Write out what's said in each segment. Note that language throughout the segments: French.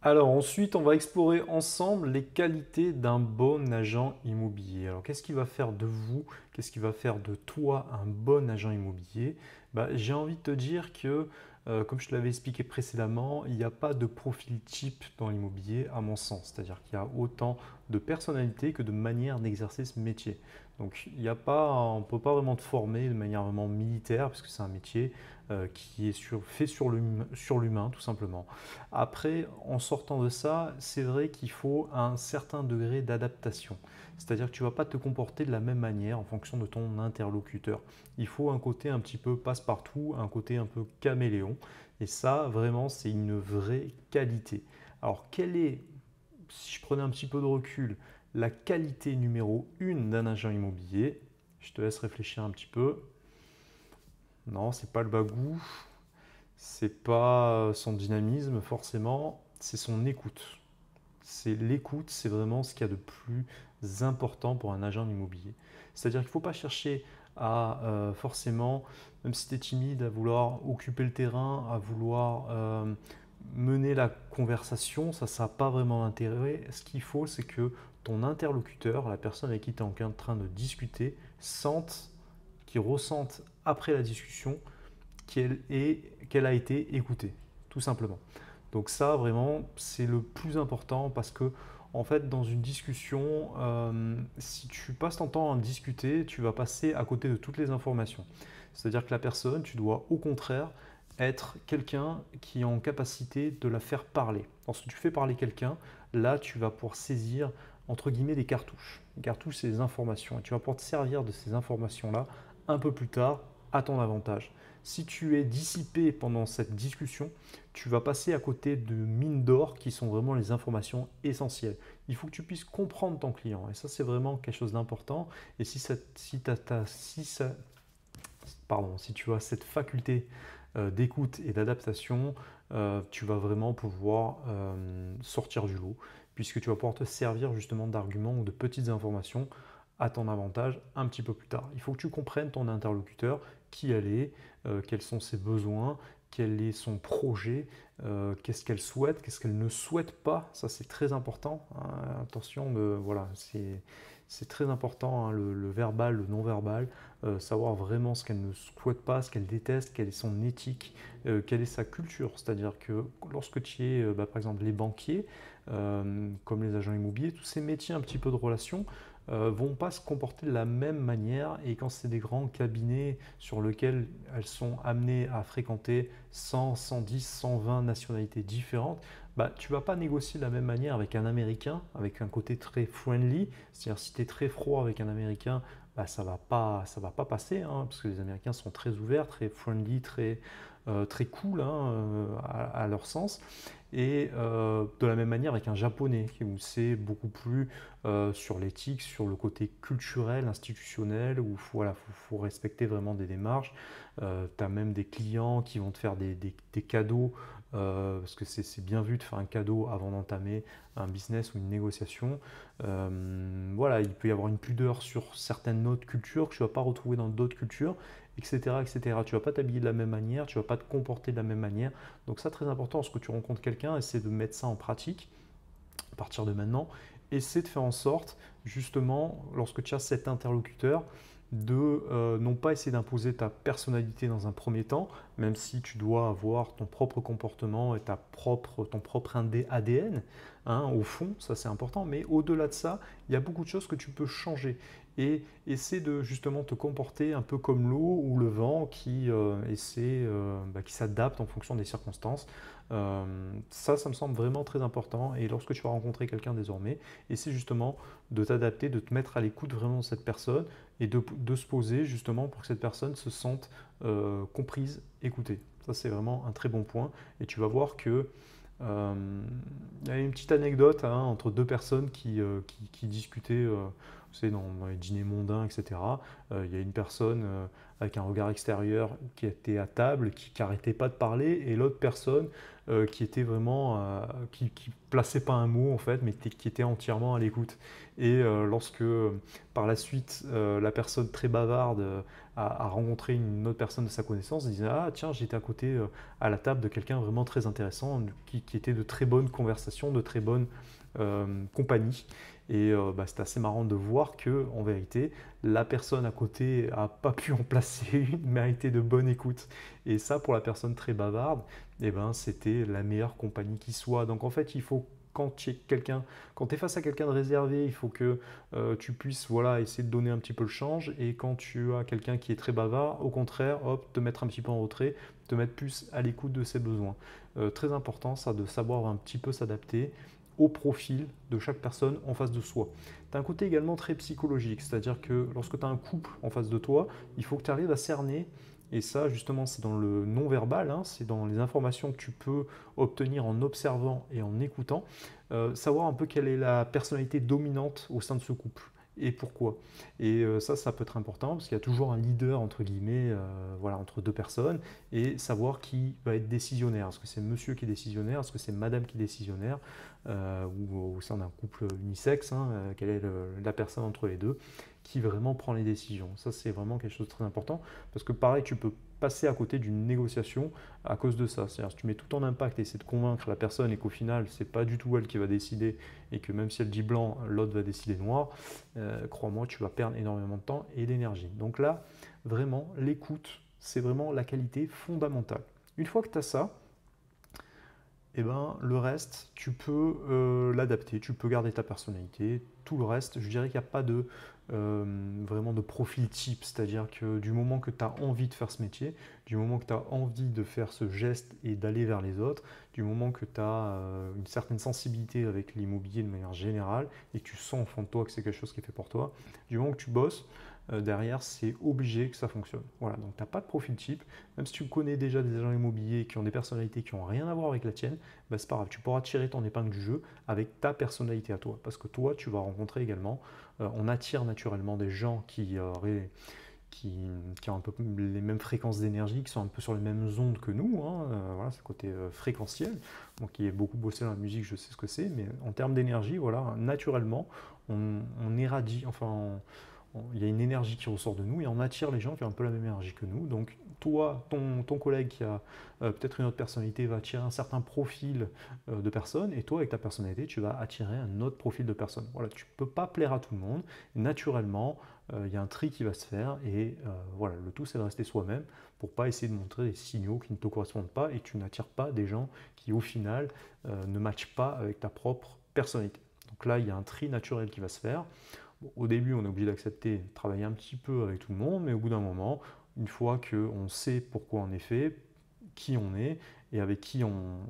Alors ensuite, on va explorer ensemble les qualités d'un bon agent immobilier. Alors qu'est-ce qui va faire de vous, qu'est-ce qui va faire de toi un bon agent immobilier? J'ai envie de te dire que, comme je te l'avais expliqué précédemment, il n'y a pas de profil type dans l'immobilier à mon sens. C'est-à-dire qu'il y a autant de personnalités que de manières d'exercer ce métier. Donc il n'y a pas, on ne peut pas vraiment te former de manière vraiment militaire, parce que c'est un métier qui est fait sur l'humain tout simplement. Après, en sortant de ça, c'est vrai qu'il faut un certain degré d'adaptation. C'est-à-dire que tu ne vas pas te comporter de la même manière en fonction de ton interlocuteur. Il faut un côté un petit peu passe-partout, un côté un peu caméléon. Et ça, vraiment, c'est une vraie qualité. Alors, quelle est, si je prenais un petit peu de recul, la qualité numéro une d'un agent immobilier? Je te laisse réfléchir un petit peu. Non, c'est pas le bagou, c'est pas son dynamisme forcément, c'est son écoute. C'est l'écoute, c'est vraiment ce qu'il y a de plus important pour un agent immobilier. C'est-à-dire qu'il ne faut pas chercher à forcément, même si tu es timide, à vouloir occuper le terrain, à vouloir mener la conversation, ça n'a pas vraiment d'intérêt. Ce qu'il faut, c'est que ton interlocuteur, la personne avec qui tu es en train de discuter, sente, qu'il ressente après la discussion qu'elle a été écoutée, tout simplement. Donc ça, vraiment, c'est le plus important parce que, en fait, dans une discussion, si tu passes ton temps à discuter, tu vas passer à côté de toutes les informations. C'est-à-dire que la personne, tu dois au contraire être quelqu'un qui est en capacité de la faire parler. Lorsque tu fais parler quelqu'un, là, tu vas pouvoir saisir, entre guillemets, des cartouches. Les cartouches, c'est des informations. Et tu vas pouvoir te servir de ces informations-là un peu plus tard à ton avantage. Si tu es dissipé pendant cette discussion, tu vas passer à côté de mines d'or qui sont vraiment les informations essentielles. Il faut que tu puisses comprendre ton client et ça c'est vraiment quelque chose d'important. Et si tu as cette faculté d'écoute et d'adaptation, tu vas vraiment pouvoir sortir du lot puisque tu vas pouvoir te servir justement d'arguments ou de petites informations à ton avantage un petit peu plus tard. Il faut que tu comprennes ton interlocuteur, qui elle est, quels sont ses besoins, quel est son projet, qu'est-ce qu'elle souhaite, qu'est-ce qu'elle ne souhaite pas. Ça, c'est très important, hein. Attention, voilà, c'est très important, hein, le verbal, le non-verbal, savoir vraiment ce qu'elle ne souhaite pas, ce qu'elle déteste, quelle est son éthique, quelle est sa culture. C'est-à-dire que lorsque tu es, par exemple, les banquiers, comme les agents immobiliers, tous ces métiers un petit peu de relation, vont pas se comporter de la même manière et quand c'est des grands cabinets sur lesquels elles sont amenées à fréquenter 100, 110, 120 nationalités différentes, tu vas pas négocier de la même manière avec un Américain, avec un côté très friendly, c'est-à-dire si tu es très froid avec un Américain, ça va pas passer, hein, parce que les Américains sont très ouverts, très friendly, très cool, hein, à leur sens. Et de la même manière avec un japonais, où c'est beaucoup plus sur l'éthique, sur le côté culturel, institutionnel, où voilà, faut respecter vraiment des démarches. Tu as même des clients qui vont te faire des cadeaux, parce que c'est bien vu de faire un cadeau avant d'entamer un business ou une négociation. Voilà, il peut y avoir une pudeur sur certaines autres cultures que tu ne vas pas retrouver dans d'autres cultures, etc., etc. Tu ne vas pas t'habiller de la même manière, tu ne vas pas te comporter de la même manière. Donc ça, très important, lorsque tu rencontres quelqu'un, essaie de mettre ça en pratique à partir de maintenant. Essaie de faire en sorte, justement, lorsque tu as cet interlocuteur, de non pas essayer d'imposer ta personnalité dans un premier temps, même si tu dois avoir ton propre comportement et ton propre ADN, hein, au fond, ça c'est important, mais au-delà de ça, il y a beaucoup de choses que tu peux changer. Et essaie de justement te comporter un peu comme l'eau ou le vent qui s'adapte en fonction des circonstances. Ça me semble vraiment très important. Et lorsque tu vas rencontrer quelqu'un désormais, essaie justement de t'adapter, de te mettre à l'écoute vraiment de cette personne et de se poser justement pour que cette personne se sente comprise, écoutée. Ça, c'est vraiment un très bon point. Et tu vas voir que il y a une petite anecdote, hein, entre deux personnes qui discutaient c'est dans les dîners mondains, etc. Il y a une personne avec un regard extérieur qui était à table, qui n'arrêtait pas de parler, et l'autre personne qui était vraiment, qui plaçait pas un mot en fait, mais qui était entièrement à l'écoute. Et lorsque par la suite la personne très bavarde a rencontré une autre personne de sa connaissance, elle disait ah tiens j'étais à côté à la table de quelqu'un vraiment très intéressant, qui était de très bonnes conversations, de très bonnes compagnie. Et bah, c'est assez marrant de voir que en vérité, la personne à côté n'a pas pu en placer une, mais a été de bonne écoute. Et ça, pour la personne très bavarde, eh ben, c'était la meilleure compagnie qui soit. Donc en fait, il faut quand tu es face à quelqu'un de réservé, il faut que tu puisses voilà, essayer de donner un petit peu le change. Et quand tu as quelqu'un qui est très bavard, au contraire, hop, te mettre un petit peu en retrait, te mettre plus à l'écoute de ses besoins. Très important, ça, de savoir un petit peu s'adapter au profil de chaque personne en face de soi. Tu as un côté également très psychologique, c'est-à-dire que lorsque tu as un couple en face de toi, il faut que tu arrives à cerner, et ça justement c'est dans le non-verbal, hein, c'est dans les informations que tu peux obtenir en observant et en écoutant, savoir un peu quelle est la personnalité dominante au sein de ce couple et pourquoi. Et ça peut être important parce qu'il y a toujours un leader entre guillemets, voilà, entre deux personnes, et savoir qui va être décisionnaire. Est-ce que c'est monsieur qui est décisionnaire, est-ce que c'est madame qui est décisionnaire, ou au sein d'un couple unisexe, hein, quelle est la personne entre les deux qui vraiment prend les décisions. Ça c'est vraiment quelque chose de très important parce que pareil tu peux passer à côté d'une négociation à cause de ça. C'est-à-dire si tu mets tout en impact et essaies de convaincre la personne et qu'au final c'est pas du tout elle qui va décider et que même si elle dit blanc, l'autre va décider noir, crois-moi tu vas perdre énormément de temps et d'énergie. Donc là vraiment l'écoute c'est vraiment la qualité fondamentale. Une fois que tu as ça, eh ben, le reste, tu peux l'adapter, tu peux garder ta personnalité. Tout le reste, je dirais qu'il n'y a pas de, vraiment de profil type, c'est-à-dire que du moment que tu as envie de faire ce métier, du moment que tu as envie de faire ce geste et d'aller vers les autres, du moment que tu as une certaine sensibilité avec l'immobilier de manière générale et que tu sens au fond de toi que c'est quelque chose qui est fait pour toi, du moment que tu bosses, derrière, c'est obligé que ça fonctionne. Voilà, donc tu n'as pas de profil type. Même si tu connais déjà des agents immobiliers qui ont des personnalités qui n'ont rien à voir avec la tienne, bah, c'est pas grave, tu pourras tirer ton épingle du jeu avec ta personnalité à toi. Parce que toi, tu vas rencontrer également, on attire naturellement des gens qui ont un peu les mêmes fréquences d'énergie, qui sont un peu sur les mêmes ondes que nous, hein, voilà, c'est le côté fréquentiel. Moi qui ai beaucoup bossé dans la musique, je sais ce que c'est, mais en termes d'énergie, voilà, naturellement, on irradie, enfin, il y a une énergie qui ressort de nous et on attire les gens qui ont un peu la même énergie que nous. Donc toi, ton collègue qui a peut-être une autre personnalité va attirer un certain profil de personnes, et toi avec ta personnalité tu vas attirer un autre profil de personnes. Voilà, tu ne peux pas plaire à tout le monde. Naturellement, il y a un tri qui va se faire, et voilà, le tout c'est de rester soi-même pour pas essayer de montrer des signaux qui ne te correspondent pas, et tu n'attires pas des gens qui au final ne matchent pas avec ta propre personnalité. Donc là, il y a un tri naturel qui va se faire. Bon, au début, on est obligé d'accepter de travailler un petit peu avec tout le monde, mais au bout d'un moment, une fois qu'on sait pourquoi on est fait, qui on est et avec qui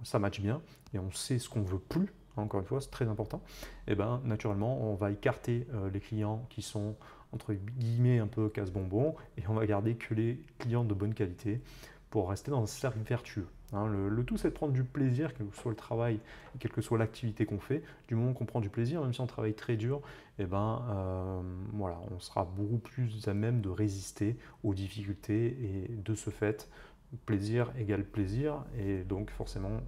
ça matche bien, et on sait ce qu'on ne veut plus, hein, encore une fois, c'est très important, et ben naturellement, on va écarter les clients qui sont entre guillemets un peu casse-bonbon, et on va garder que les clients de bonne qualité pour rester dans un cercle vertueux. Hein, le tout, c'est de prendre du plaisir, quel que soit le travail, quelle que soit l'activité qu'on fait. Du moment qu'on prend du plaisir, même si on travaille très dur, eh ben, voilà, on sera beaucoup plus à même de résister aux difficultés, et de ce fait, plaisir égale plaisir, et donc forcément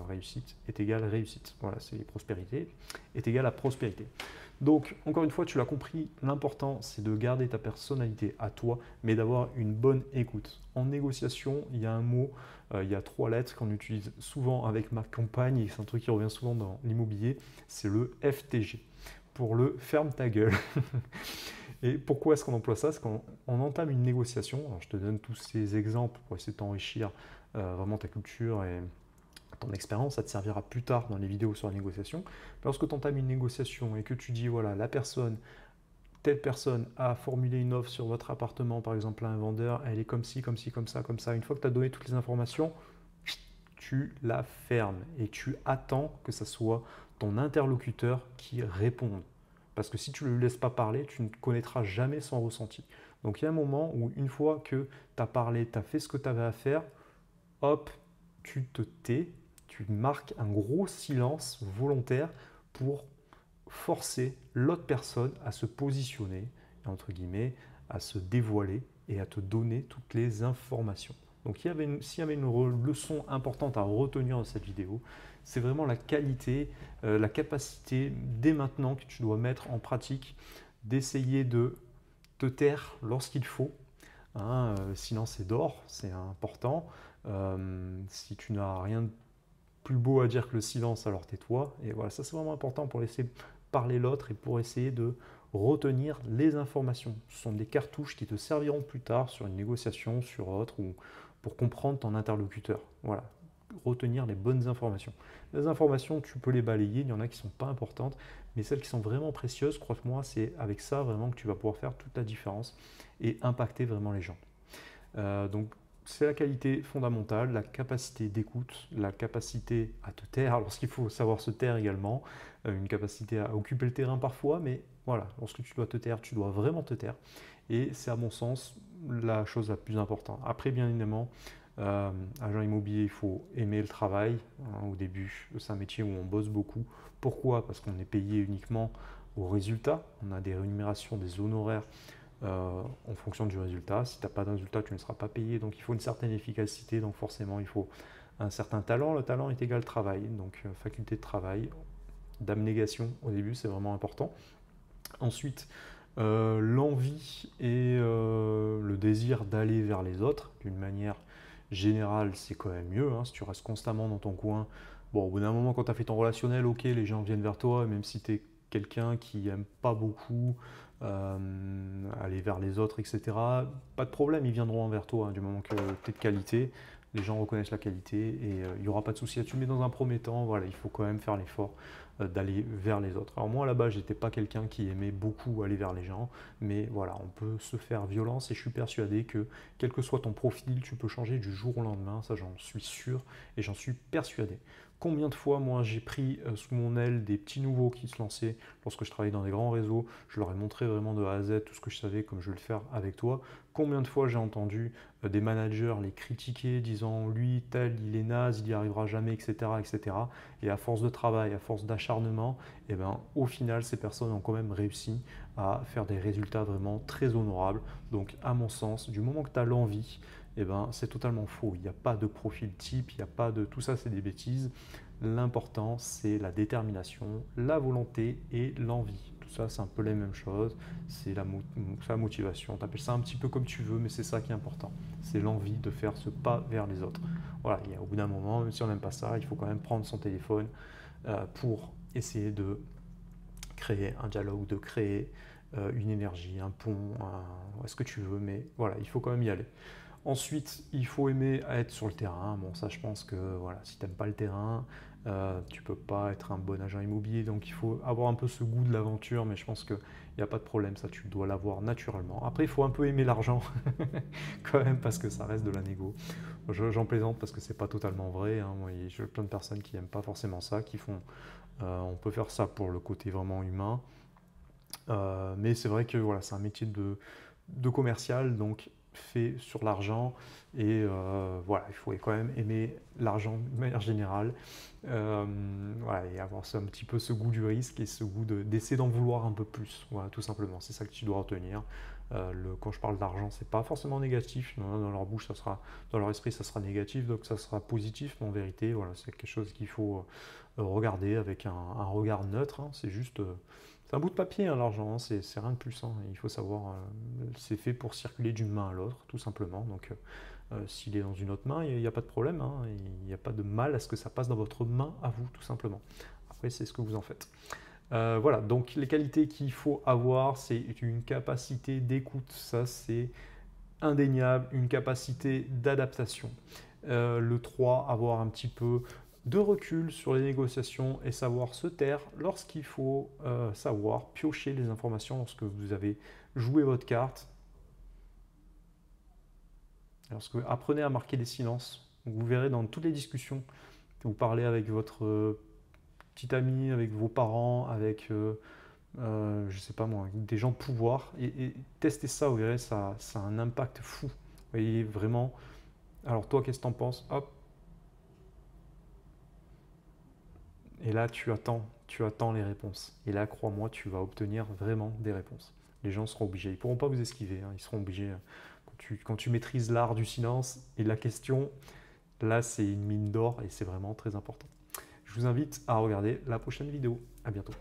réussite est égale réussite. Voilà, c'est prospérité est égale à prospérité. Donc, encore une fois, tu l'as compris, l'important c'est de garder ta personnalité à toi, mais d'avoir une bonne écoute. En négociation, il y a un mot, il y a 3 lettres qu'on utilise souvent avec ma compagne, et c'est un truc qui revient souvent dans l'immobilier, c'est le FTG, pour le ferme ta gueule. Et pourquoi est-ce qu'on emploie ça? C'est qu'on entame une négociation. Alors, je te donne tous ces exemples pour essayer de t'enrichir vraiment ta culture et ton expérience. Ça te servira plus tard dans les vidéos sur la négociation. Lorsque tu entames une négociation et que tu dis, voilà, telle personne a formulé une offre sur votre appartement, par exemple à un vendeur, elle est comme ci, comme ci, comme ça, comme ça. Une fois que tu as donné toutes les informations, tu la fermes et tu attends que ce soit ton interlocuteur qui réponde. Parce que si tu ne le laisses pas parler, tu ne connaîtras jamais son ressenti. Donc il y a un moment où, une fois que tu as parlé, tu as fait ce que tu avais à faire, hop, tu te tais, tu marques un gros silence volontaire pour forcer l'autre personne à se positionner, entre guillemets, à se dévoiler et à te donner toutes les informations. Donc s'il y avait une leçon importante à retenir de cette vidéo, c'est vraiment la qualité, la capacité dès maintenant que tu dois mettre en pratique d'essayer de te taire lorsqu'il faut. Hein, silence est d'or, c'est important. Si tu n'as rien de plus beau à dire que le silence, alors tais-toi. Et voilà, ça c'est vraiment important pour laisser parler l'autre et pour essayer de retenir les informations. Ce sont des cartouches qui te serviront plus tard sur une négociation, sur autre, ou pour comprendre ton interlocuteur. Voilà, retenir les bonnes informations. Les informations, tu peux les balayer, il y en a qui ne sont pas importantes, mais celles qui sont vraiment précieuses, crois-moi, c'est avec ça vraiment que tu vas pouvoir faire toute la différence et impacter vraiment les gens. Donc, c'est la qualité fondamentale, la capacité d'écoute, la capacité à te taire lorsqu'il faut savoir se taire également, une capacité à occuper le terrain parfois, mais voilà, lorsque tu dois te taire, tu dois vraiment te taire. Et c'est à mon sens la chose la plus importante. Après, bien évidemment, agent immobilier, il faut aimer le travail. Hein, au début, c'est un métier où on bosse beaucoup. Pourquoi? Parce qu'on est payé uniquement au résultat. On a des rémunérations, des honoraires en fonction du résultat. Si tu n'as pas de résultat, tu ne seras pas payé. Donc il faut une certaine efficacité. Donc forcément, il faut un certain talent. Le talent est égal travail. Donc faculté de travail, d'abnégation au début, c'est vraiment important. Ensuite, l'envie et le désir d'aller vers les autres, d'une manière générale, c'est quand même mieux. Hein, si tu restes constamment dans ton coin, bon, au bout d'un moment, quand tu as fait ton relationnel, ok, les gens viennent vers toi, même si tu es quelqu'un qui n'aime pas beaucoup aller vers les autres, etc., pas de problème, ils viendront vers toi, hein, du moment que tu es de qualité. Les gens reconnaissent la qualité et il n'y aura pas de souci là-dessus. Mais dans un premier temps, voilà, il faut quand même faire l'effort d'aller vers les autres. Alors moi là-bas, j'étais pas quelqu'un qui aimait beaucoup aller vers les gens, mais voilà, on peut se faire violence et je suis persuadé que quel que soit ton profil, tu peux changer du jour au lendemain, ça j'en suis sûr et j'en suis persuadé. Combien de fois moi j'ai pris sous mon aile des petits nouveaux qui se lançaient lorsque je travaillais dans des grands réseaux, je leur ai montré vraiment de A à Z tout ce que je savais comme je vais le faire avec toi. Combien de fois j'ai entendu des managers les critiquer disant lui tel il est naze, il n'y arrivera jamais, etc., etc. Et à force de travail, à force d'acharnement, et ben, au final ces personnes ont quand même réussi à faire des résultats vraiment très honorables. Donc à mon sens, du moment que tu as l'envie, eh ben, c'est totalement faux. Il n'y a pas de profil type, il n'y a pas de... Tout ça, c'est des bêtises. L'important, c'est la détermination, la volonté et l'envie. Tout ça, c'est un peu les mêmes choses. C'est la motivation. Tu appelles ça un petit peu comme tu veux, mais c'est ça qui est important. C'est l'envie de faire ce pas vers les autres. Voilà, au bout d'un moment, même si on n'aime pas ça, il faut quand même prendre son téléphone pour essayer de créer un dialogue, de créer une énergie, un pont, ce que tu veux, mais voilà, il faut quand même y aller. Ensuite, il faut aimer être sur le terrain. Bon, ça, je pense que voilà, si tu n'aimes pas le terrain, tu ne peux pas être un bon agent immobilier. Donc, il faut avoir un peu ce goût de l'aventure, mais je pense qu'il n'y a pas de problème. Ça, tu dois l'avoir naturellement. Après, il faut un peu aimer l'argent, quand même, parce que ça reste de la négo. J'en plaisante parce que c'est pas totalement vrai. Hein. Moi, j'ai plein de personnes qui n'aiment pas forcément ça, qui font. On peut faire ça pour le côté vraiment humain. Mais c'est vrai que voilà, c'est un métier de commercial, donc fait sur l'argent. Et voilà, il faut quand même aimer l'argent de manière générale. Voilà, et avoir un petit peu ce goût du risque et ce goût d'essayer d'en vouloir un peu plus. Voilà, tout simplement, c'est ça que tu dois retenir. Quand je parle d'argent, c'est pas forcément négatif. Dans leur bouche, ça sera, dans leur esprit, ça sera négatif, donc ça sera positif. Mais en vérité, voilà, c'est quelque chose qu'il faut regarder avec un regard neutre. Hein. C'est juste, c'est un bout de papier, hein, l'argent. Hein. C'est rien de plus. Hein. Il faut savoir, c'est fait pour circuler d'une main à l'autre, tout simplement. Donc, s'il est dans une autre main, il n'y a pas de problème. Hein. Il n'y a pas de mal à ce que ça passe dans votre main à vous, tout simplement. Après, c'est ce que vous en faites. Voilà, donc les qualités qu'il faut avoir, c'est une capacité d'écoute, ça c'est indéniable, une capacité d'adaptation. Le 3, avoir un petit peu de recul sur les négociations et savoir se taire lorsqu'il faut savoir piocher les informations lorsque vous avez joué votre carte. Lorsque apprenez à marquer des silences, vous verrez dans toutes les discussions que vous parlez avec votre petit ami, avec vos parents, avec je sais pas moi, des gens de pouvoir, et testez ça, vous verrez, ça a un impact fou. Vous voyez, vraiment. Alors toi, qu'est-ce que t'en penses? Hop, Et là, tu attends les réponses. Et là, crois-moi, tu vas obtenir vraiment des réponses. Les gens seront obligés. Ils ne pourront pas vous esquiver. Hein. Ils seront obligés. Quand tu maîtrises l'art du silence et la question, là, c'est une mine d'or et c'est vraiment très important. Je vous invite à regarder la prochaine vidéo. À bientôt.